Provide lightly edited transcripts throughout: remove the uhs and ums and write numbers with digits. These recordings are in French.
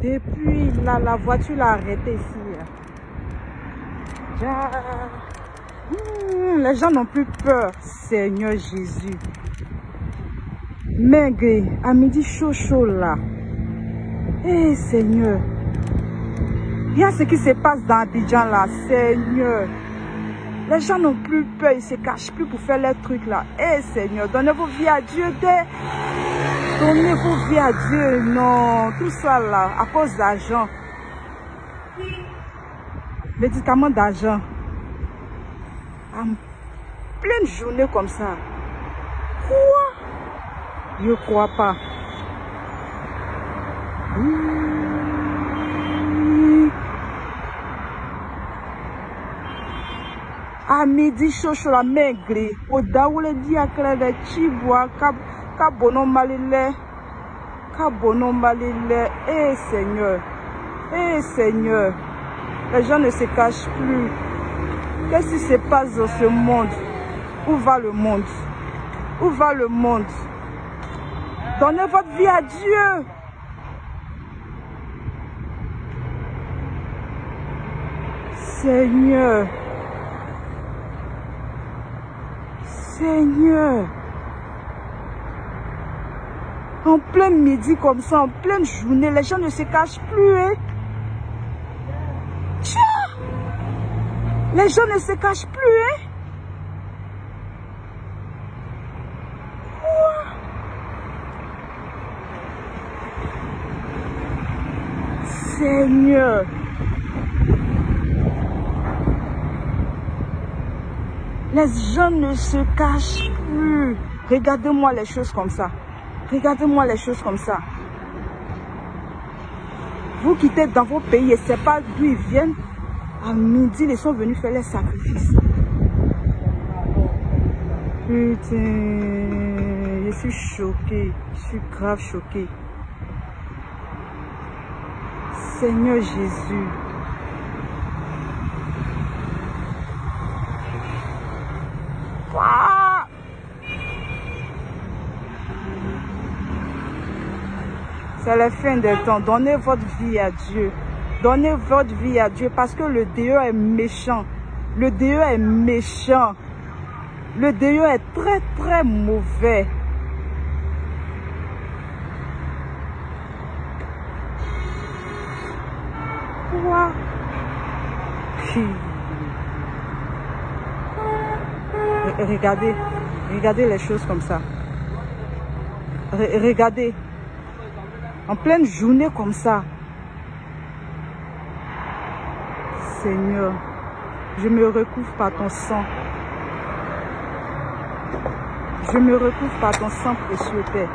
Depuis là, la voiture l'a arrêté ici. Les gens n'ont plus peur, Seigneur Jésus. Maigre, à midi chaud là. Eh Seigneur. Il y a ce qui se passe dans Abidjan là, Seigneur. Les gens n'ont plus peur, ils ne se cachent plus pour faire leurs trucs là. Eh Seigneur, donnez vos vies à Dieu. Donnez vos vies à Dieu. Non, tout ça là, à cause d'argent. Médicaments d'argent. En pleine journée comme ça. Quoi? Je ne crois pas. À midi, chaud, la maigre. Au daoule dit à Claire Chiboua, Kabono Malile. Kabono Malile. Eh Seigneur. Eh Seigneur. Les gens ne se cachent plus. Qu'est-ce qui se passe dans ce monde? Où va le monde? Où va le monde? Donnez votre vie à Dieu. Seigneur. Seigneur. En plein midi comme ça, en pleine journée, les gens ne se cachent plus. Hein? Tiens! Les gens ne se cachent plus. Hein? Seigneur. Les gens ne se cachent plus. Regardez-moi les choses comme ça. Regardez-moi les choses comme ça. Vous quittez dans vos pays et c'est pas d'où ils viennent. À midi, ils sont venus faire les sacrifices. Putain, je suis choquée. Je suis grave choquée. Seigneur Jésus. C'est la fin des temps. Donnez votre vie à Dieu. Donnez votre vie à Dieu parce que le Dieu est méchant. Le Dieu est méchant. Le Dieu est très très mauvais. Quoi? Regardez. Regardez les choses comme ça. Regardez. En pleine journée comme ça. Seigneur, je me recouvre par ton sang. Je me recouvre par ton sang précieux, Père.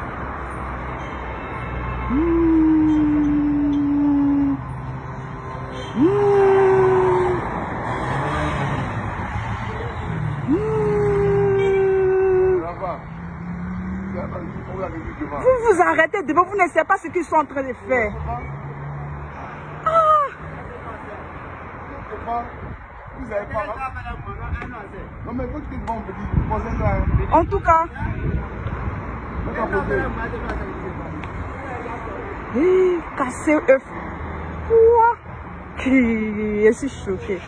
Vous vous arrêtez devant, vous ne savez pas ce qu'ils sont en train de faire. En tout cas, casser œuf. Quoi? Je suis choquée.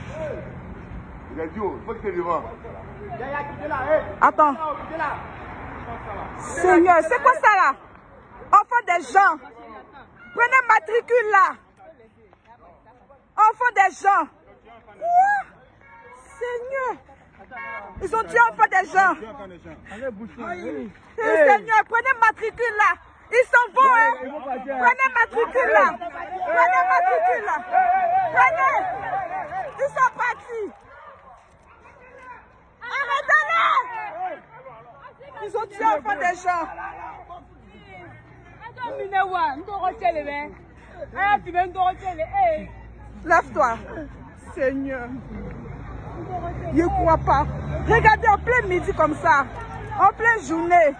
Attends. Seigneur, c'est quoi ça là? Enfant des gens. Prenez matricule là. Enfant des gens. Quoi? Seigneur. Ils ont tué enfant des gens. Seigneur, prenez matricule là. Ils s'en vont, hein. Prenez matricule là. Prenez matricule là. Prenez. Ils sont partis. Arrêtez-les. Ils ont tué enfant des gens. Lève-toi. Seigneur. Je ne crois pas. Regardez en plein midi comme ça. En pleine journée.